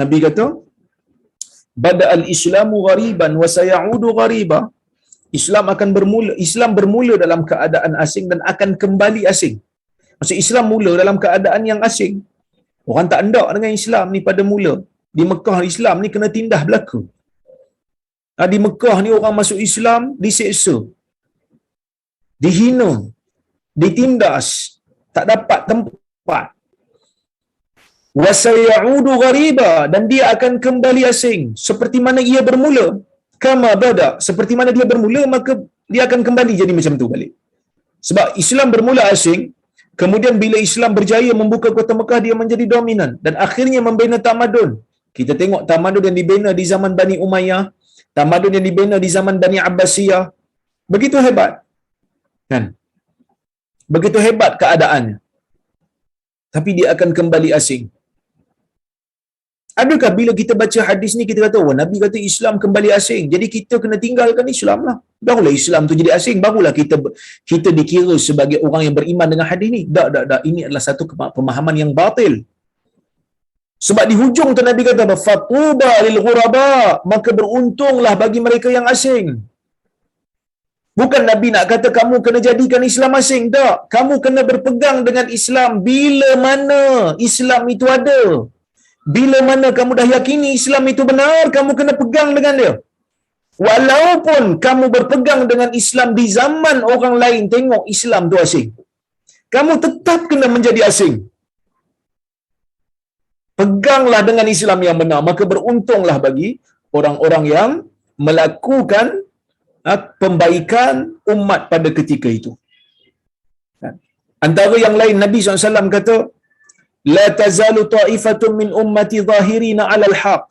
Nabi kata, bada al-islamu ghariban wa sayaudu ghariba. Islam bermula dalam keadaan asing dan akan kembali asing. Maksud Islam mula dalam keadaan yang asing. Orang tak hendak dengan Islam ni pada mula. Di Mekah Islam ni kena tindah belaka. Di Mekah ni orang masuk Islam diseksa, dihina, ditindas, tak dapat tempat. Wasayaudu ghariba, dan dia akan kembali asing seperti mana ia bermula. Kama bada, seperti mana dia bermula maka dia akan kembali jadi macam tu balik. Sebab Islam bermula asing, kemudian bila Islam berjaya membuka kota Mekah, dia menjadi dominan dan akhirnya membina tamadun. Kita tengok tamadun yang dibina di zaman Bani Umayyah, tamadun yang dibina di zaman Bani Abbasiyah. Begitu hebat. Kan? Begitu hebat keadaannya. Tapi dia akan kembali asing. Adakah bila kita baca hadis ni kita kata, oh Nabi kata Islam kembali asing, jadi kita kena tinggalkan Islam lah. Barulah Islam tu jadi asing, barulah kita dikira sebagai orang yang beriman dengan hadis ni. Tak. Ini adalah satu pemahaman yang batil. Sebab di hujung tu Nabi kata, fatuba lil ghuraba, maka beruntunglah bagi mereka yang asing. Bukan Nabi nak kata kamu kena jadikan Islam asing. Tak. Kamu kena berpegang dengan Islam bila mana Islam itu ada. Bila mana kamu dah yakini Islam itu benar, kamu kena pegang dengan dia. Walaupun kamu berpegang dengan Islam di zaman orang lain tengok Islam tu asing, kamu tetap kena menjadi asing. Peganglah dengan Islam yang benar, maka beruntunglah bagi orang-orang yang melakukan pembaikan umat pada ketika itu. Antara yang lain, Nabi SAW kata, la tazalu ta'ifatun min ummati zahirina 'alal haq.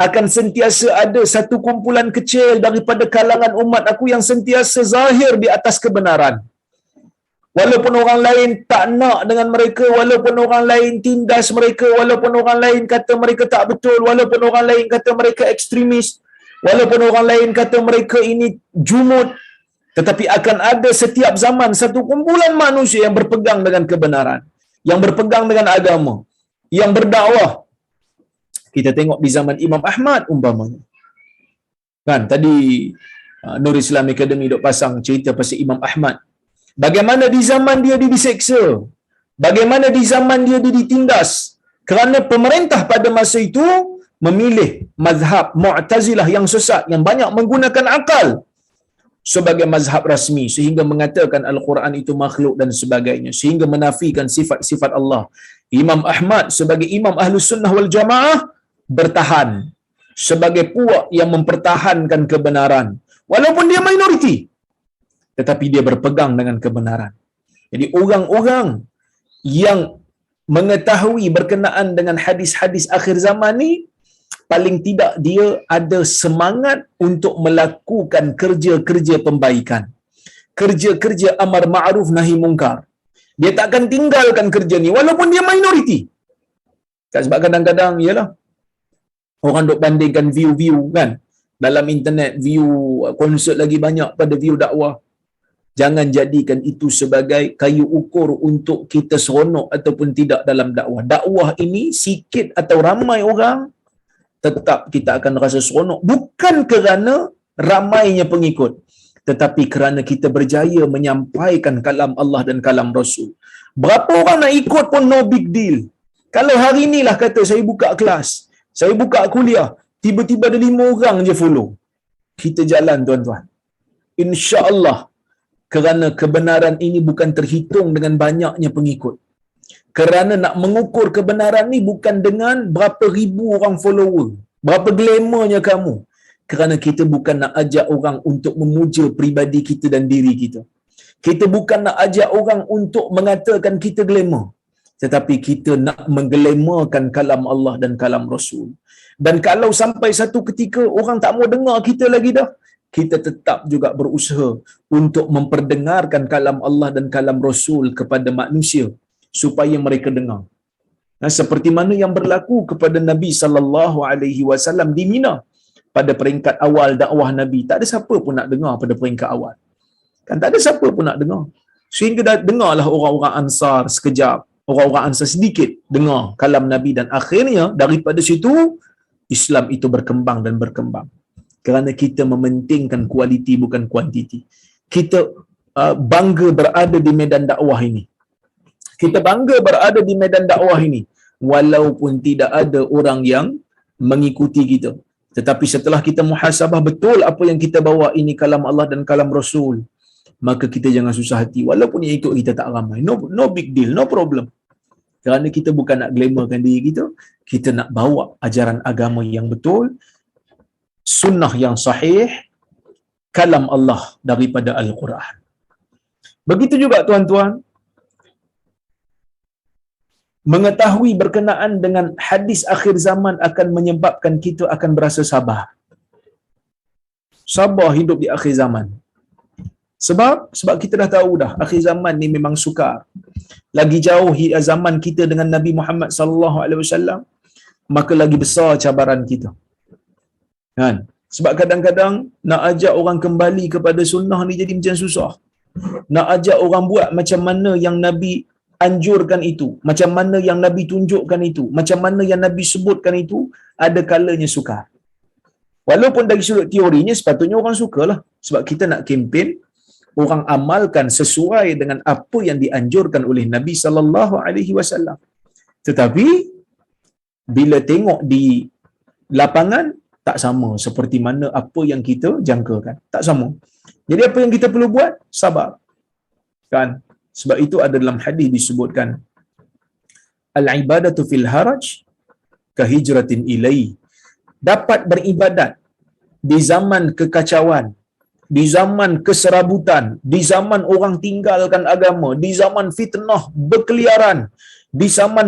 Akan sentiasa ada satu kumpulan kecil daripada kalangan umat aku yang sentiasa zahir di atas kebenaran. Walaupun orang lain tak nak dengan mereka, walaupun orang lain tindas mereka, walaupun orang lain kata mereka tak betul, walaupun orang lain kata mereka ekstremis, walaupun orang lain kata mereka ini jumud, tetapi akan ada setiap zaman satu kumpulan manusia yang berpegang dengan kebenaran, yang berpegang dengan agama, yang berdakwah. Kita tengok di zaman Imam Ahmad umpamanya. Kan tadi Nur Islam Academy dok pasang cerita pasal Imam Ahmad. Bagaimana di zaman dia diseksa, bagaimana di zaman dia ditindas kerana pemerintah pada masa itu memilih mazhab Mu'tazilah yang sesat, yang banyak menggunakan akal sebagai mazhab rasmi, sehingga mengatakan Al-Quran itu makhluk dan sebagainya, sehingga menafikan sifat-sifat Allah. Imam Ahmad sebagai Imam Ahlus Sunnah wal Jamaah bertahan sebagai puak yang mempertahankan kebenaran walaupun dia minoriti, tetapi dia berpegang dengan kebenaran. Jadi orang-orang yang mengetahui berkenaan dengan hadis-hadis akhir zaman ni, paling tidak dia ada semangat untuk melakukan kerja-kerja pembaikan, kerja-kerja amar ma'ruf nahi mungkar. Dia tak akan tinggalkan kerja ni walaupun dia minoriti. Sebab kadang-kadang ialah orang duk bandingkan view kan dalam internet, view konsert lagi banyak pada view dakwah. Jangan jadikan itu sebagai kayu ukur untuk kita seronok ataupun tidak dalam dakwah. Dakwah ini sikit atau ramai orang, tetap kita akan rasa seronok, bukan kerana ramainya pengikut, tetapi kerana kita berjaya menyampaikan kalam Allah dan kalam Rasul. Berapa orang nak ikut pun no big deal. Kalau hari inilah kata saya buka kelas, saya buka kuliah, tiba-tiba ada 5 orang je follow, kita jalan tuan-tuan. InsyaAllah, kerana kebenaran ini bukan terhitung dengan banyaknya pengikut. Kerana nak mengukur kebenaran ni bukan dengan berapa ribu orang follower, berapa glamournya kamu. Kerana kita bukan nak ajak orang untuk memuja peribadi kita dan diri kita. Kita bukan nak ajak orang untuk mengatakan kita glamour, tetapi kita nak mengglamourkan kalam Allah dan kalam Rasul. Dan kalau sampai satu ketika orang tak mau dengar kita lagi dah, kita tetap juga berusaha untuk memperdengarkan kalam Allah dan kalam Rasul kepada manusia supaya mereka dengar. Seperti mana yang berlaku kepada Nabi sallallahu alaihi wasallam di Mina pada peringkat awal dakwah Nabi. Tak ada siapa pun nak dengar pada peringkat awal. Kan tak ada siapa pun nak dengar. Sehingga dah dengarlah orang-orang Ansar sekejap, orang-orang Ansar sedikit dengar kalam Nabi, dan akhirnya daripada situ Islam itu berkembang dan berkembang. Kerana kita mementingkan kualiti bukan kuantiti. Kita bangga berada di medan dakwah ini. Kita bangga berada di medan dakwah ini walaupun tidak ada orang yang mengikuti kita. Tetapi setelah kita muhasabah betul apa yang kita bawa ini kalam Allah dan kalam Rasul, maka kita jangan susah hati walaupun yang ikut kita tak ramai. No big deal, no problem. Kerana kita bukan nak glamourkan diri kita, kita nak bawa ajaran agama yang betul, sunnah yang sahih, kalam Allah daripada Al-Quran. Begitu juga tuan-tuan, mengetahui berkenaan dengan hadis akhir zaman akan menyebabkan kita akan berasa sabar. Sabar hidup di akhir zaman. Sebab kita dah tahu dah akhir zaman ni memang sukar. Lagi jauh zaman kita dengan Nabi Muhammad sallallahu alaihi wasallam, maka lagi besar cabaran kita. Kan? Sebab kadang-kadang nak ajak orang kembali kepada sunnah ni jadi macam susah. Nak ajak orang buat macam mana yang Nabi anjurkan itu, macam mana yang Nabi tunjukkan itu, macam mana yang Nabi sebutkan itu, ada kalanya sukar. Walaupun dari sudut teorinya sepatutnya orang sukalah, sebab kita nak kempen orang amalkan sesuai dengan apa yang dianjurkan oleh Nabi sallallahu alaihi wasallam. Tetapi bila tengok di lapangan tak sama seperti mana apa yang kita jangkakan. Tak sama. Jadi apa yang kita perlu buat? Sabar. Kan? Sebab itu ada dalam hadis disebutkan al-ibadatu fil haraj ka hijratin ilai. Dapat beribadat di zaman kekacauan, di zaman keserabutan, di zaman orang tinggalkan agama, di zaman fitnah berkeliaran, di zaman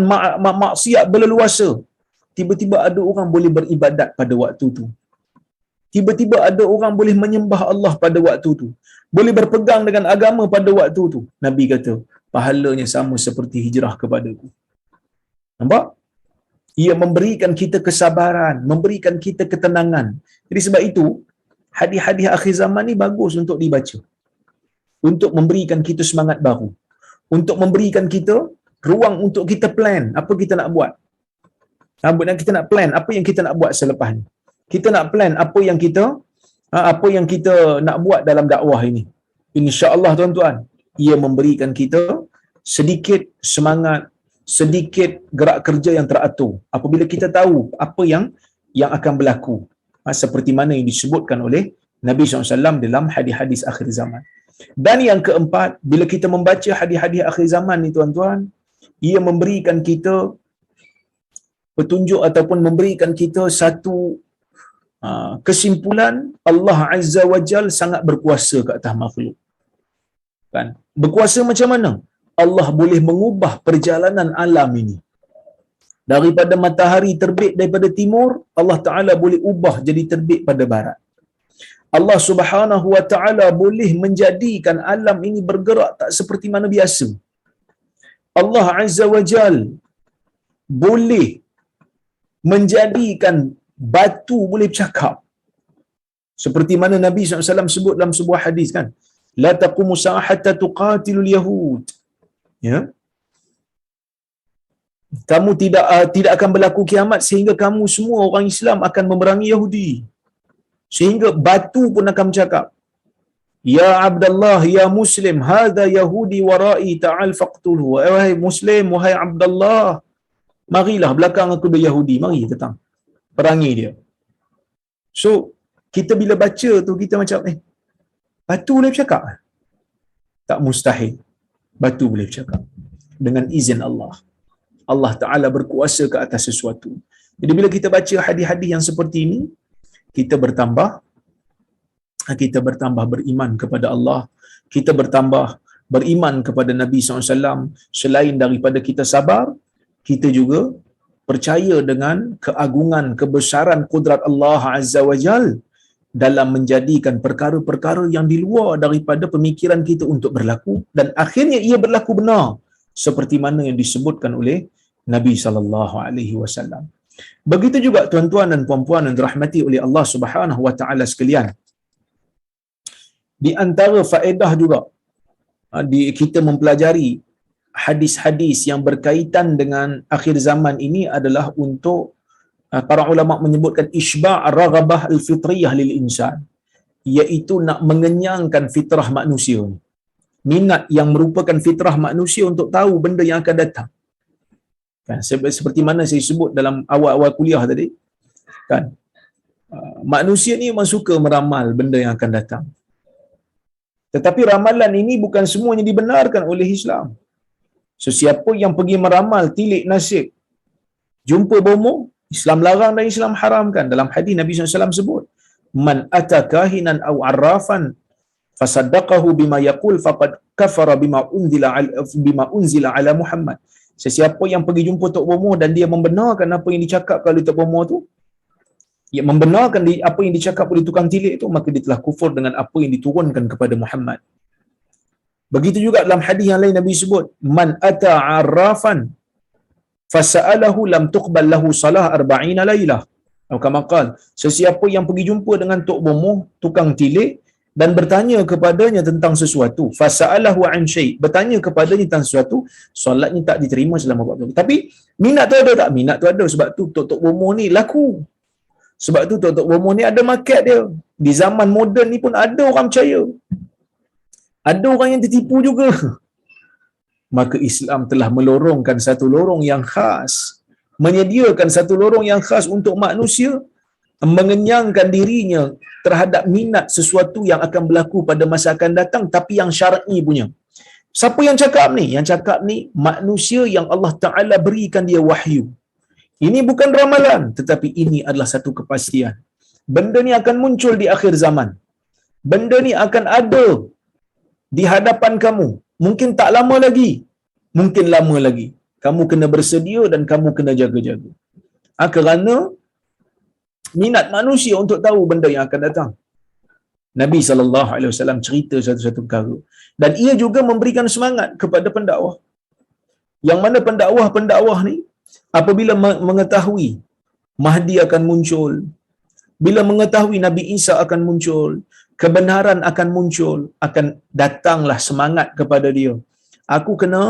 maksiat berleluasa, tiba-tiba ada orang boleh beribadat pada waktu tu. Tiba-tiba ada orang boleh menyembah Allah pada waktu tu, boleh berpegang dengan agama pada waktu tu. Nabi kata, pahalanya sama seperti hijrah kepadaku. Nampak? Ia memberikan kita kesabaran, memberikan kita ketenangan. Jadi sebab itu, hadis-hadis akhir zaman ni bagus untuk dibaca. Untuk memberikan kita semangat baru. Untuk memberikan kita ruang untuk kita plan apa kita nak buat. Kita nak plan apa yang kita nak buat selepas ni. Kita nak plan apa yang kita nak buat dalam dakwah ini. Insya-Allah tuan-tuan, ia memberikan kita sedikit semangat, sedikit gerak kerja yang teratur apabila kita tahu apa yang akan berlaku. Seperti mana yang disebutkan oleh Nabi SAW dalam hadis-hadis akhir zaman. Dan yang keempat, bila kita membaca hadis-hadis akhir zaman ni tuan-tuan, ia memberikan kita petunjuk ataupun memberikan kita satu kesimpulan Allah Azza wa Jal sangat berkuasa ke atas makhluk. Kan? Berkuasa macam mana? Allah boleh mengubah perjalanan alam ini. Daripada matahari terbit daripada timur, Allah Ta'ala boleh ubah jadi terbit pada barat. Allah Subhanahu wa Ta'ala boleh menjadikan alam ini bergerak tak seperti mana biasa. Allah Azza wa Jal boleh menjadikan batu boleh bercakap. Seperti mana Nabi SAW sebut dalam sebuah hadis kan, la taqumu sa'ah hatta tuqatilul yahud. Ya. Kamu tidak akan berlaku kiamat sehingga kamu semua orang Islam akan memerangi Yahudi. Sehingga batu pun akan bercakap, ya Abdullah, ya Muslim, hadha Yahudi warai, ta'al faqtulhu. Wahai Muslim, wahai Abdullah, marilah belakang aku ada Yahudi, mari datang perangi dia. So kita bila baca tu kita macam batu boleh bercakap? Tak mustahil. Batu boleh bercakap dengan izin Allah. Allah Ta'ala berkuasa ke atas sesuatu. Jadi bila kita baca hadis-hadis yang seperti ini, kita bertambah beriman kepada Allah, kita bertambah beriman kepada Nabi SAW. Selain daripada kita sabar, kita juga percaya dengan keagungan, kebesaran kudrat Allah Azza wa Jal dalam menjadikan perkara-perkara yang di luar daripada pemikiran kita untuk berlaku, dan akhirnya ia berlaku benar seperti mana yang disebutkan oleh Nabi sallallahu alaihi wasallam. Begitu juga tuan-tuan dan puan-puan yang dirahmati oleh Allah Subhanahu wa taala sekalian. Di antara faedah juga kita mempelajari hadis-hadis yang berkaitan dengan akhir zaman ini adalah untuk para ulama menyebutkan isba' ar-raghabah al-fitriyah lil insan, iaitu nak mengenyangkan fitrah manusia, minat yang merupakan fitrah manusia untuk tahu benda yang akan datang. Kan, seperti mana saya sebut dalam awal-awal kuliah tadi, kan, manusia ni memang suka meramal benda yang akan datang. Tetapi ramalan ini bukan semuanya dibenarkan oleh Islam. So, siapa yang pergi meramal tilik nasib, jumpa bomoh, Islam larang dan Islam haramkan. Dalam hadis Nabi SAW sebut, man ata kahinan aw arrafan fasaddaqahu bima yaqul faqad kafara bima unzila ala Muhammad. Sesiapa yang pergi jumpa tok bomoh dan dia membenarkan apa yang dicakap oleh tok bomoh tu, ia membenarkan apa yang dicakap oleh tukang tilik itu, maka dia telah kufur dengan apa yang diturunkan kepada Muhammad. Begitu juga dalam hadis yang lain Nabi sebut, man ata arrafan fasa'alahu lam tuqbal lahu salah 40 lailah. Atau kama qala, sesiapa yang pergi jumpa dengan tok bomoh, tukang tilik, dan bertanya kepadanya tentang sesuatu, fasa'alahu an syai', bertanya kepadanya tentang sesuatu, solatnya tak diterima selama 40 tahun. Tapi minat tu ada tak? Minat tu ada, sebab tu tok bomoh ni laku. Sebab tu tok bomoh ni ada market dia. Di zaman moden ni pun ada orang percaya. Ada orang yang tertipu juga. Maka Islam telah melorongkan satu lorong yang khas, menyediakan satu lorong yang khas untuk manusia mengenyangkan dirinya terhadap minat sesuatu yang akan berlaku pada masa akan datang, tapi yang syar'i punya. Siapa yang cakap ni? Yang cakap ni manusia yang Allah Ta'ala berikan dia wahyu. Ini bukan ramalan, tetapi ini adalah satu kepastian. Benda ni akan muncul di akhir zaman. Benda ni akan ada di hadapan kamu. Mungkin tak lama lagi, mungkin lama lagi. Kamu kena bersedia dan kamu kena jaga-jaga. Kerana minat manusia untuk tahu benda yang akan datang. Nabi SAW cerita satu-satu perkara. Dan ia juga memberikan semangat kepada pendakwah. Yang mana pendakwah ni, apabila mengetahui Mahdi akan muncul, bila mengetahui Nabi Isa akan muncul, kebenaran akan muncul, akan datanglah semangat kepada dia. Aku kena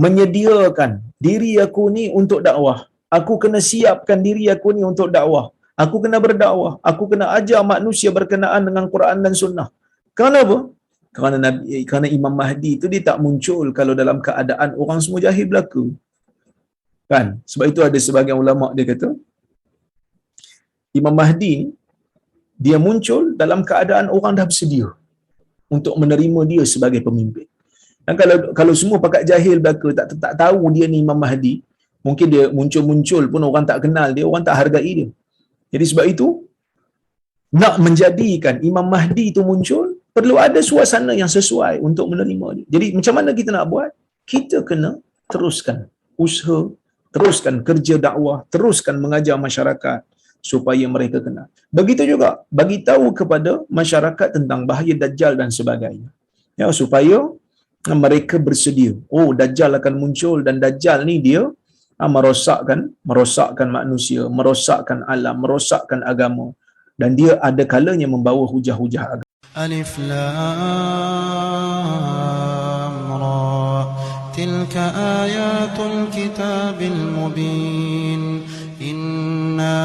menyediakan diri aku ni untuk dakwah. Aku kena siapkan diri aku ni untuk dakwah. Aku kena berdakwah. Aku kena ajar manusia berkenaan dengan Quran dan Sunnah. Kenapa? Kerana Imam Mahdi itu dia tak muncul kalau dalam keadaan orang semua jahil belaka. Kan? Sebab itu ada sebahagian ulama dia kata, Imam Mahdi ni, dia muncul dalam keadaan orang dah bersedia untuk menerima dia sebagai pemimpin. Dan kalau semua pakat jahil belaka, tak tahu dia ni Imam Mahdi, mungkin dia muncul pun orang tak kenal dia, orang tak hargai dia. Jadi sebab itu, nak menjadikan Imam Mahdi itu muncul, perlu ada suasana yang sesuai untuk menerima dia. Jadi macam mana kita nak buat? Kita kena teruskan usaha, teruskan kerja dakwah, teruskan mengajar masyarakat supaya mereka kenal. Begitu juga bagi tahu kepada masyarakat tentang bahaya Dajjal dan sebagainya. Ya, supaya mereka bersedia. Oh, Dajjal akan muncul dan Dajjal ni dia merosakkan manusia, merosakkan alam, merosakkan agama, dan dia ada kalanya membawa hujah-hujah agama. Alif Lam Ra, tilka ayatul kitabil mubin, inna